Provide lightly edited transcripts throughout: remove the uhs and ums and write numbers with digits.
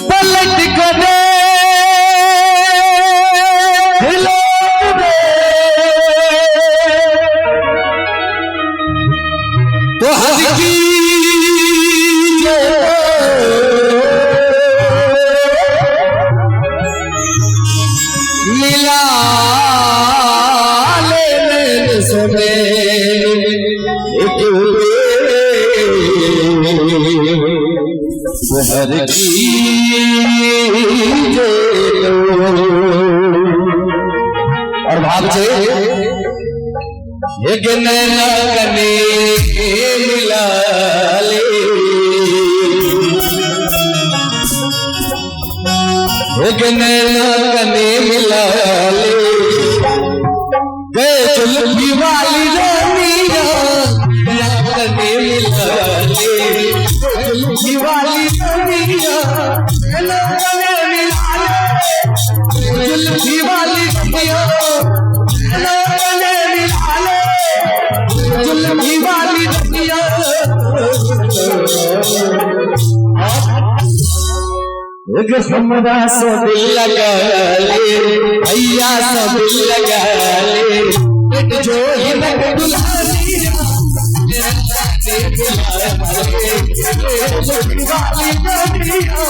पलट कर तो हर की मिला लेने सुने हर की और भाग से एक नैना कने मिला ले एक नैना कने मिला ले गए जुल्फी वाली रानिया कने मिला ले जुल्फी वाली रानिया कने मिला ले जुल्फी वाली रानिया जुल्फी वाली दुनिया एक हमरा से दिल लगा ले भैया से दिल लगा ले एक जो ही लग दुल्हनी जुल्फी वाली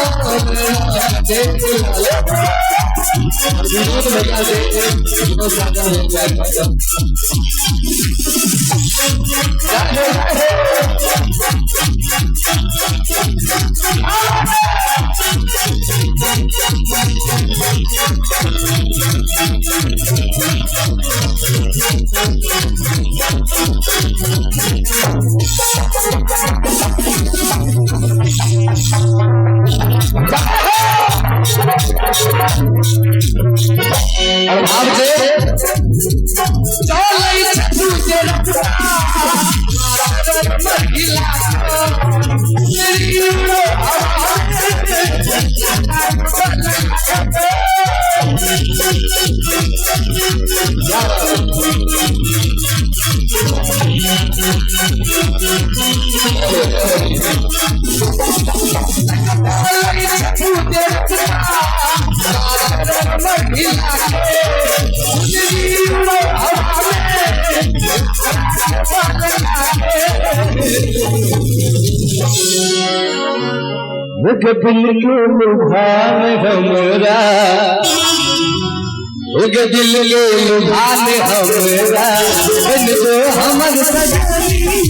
और भाव से दिल के लुभान हमरा दिल के लुभान हमरा जो हमर सजनी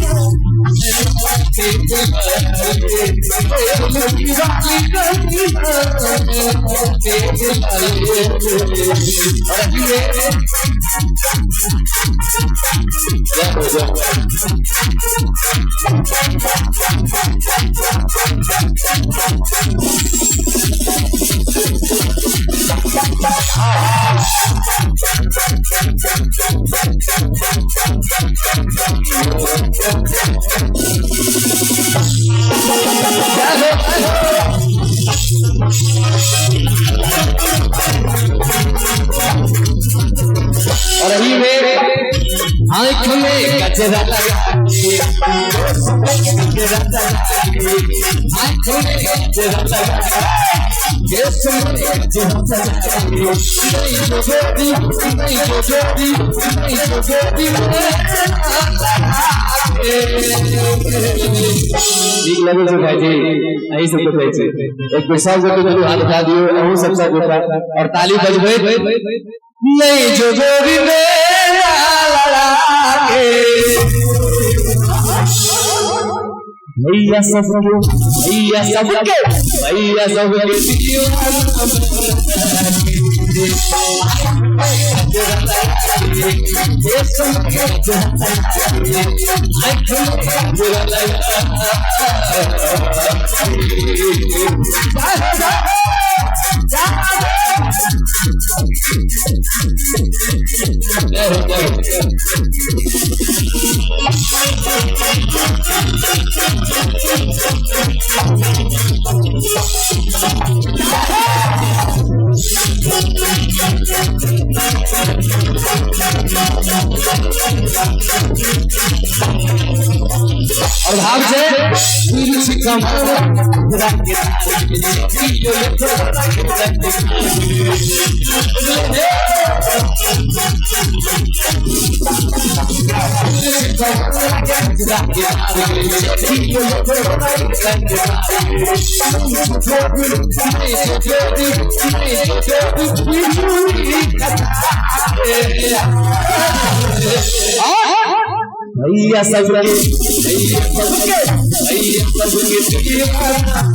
और अभी मेरे आँख में गजरा लगा आँख में गजरा लगा यही सब कुछ एक पैसा हाथ उठा दियो सबसे और ताली बजबे नहीं जो गोरी मेरा लड़ा के भैया सबके और भाग से भैया सबके भैया सबके दीवाना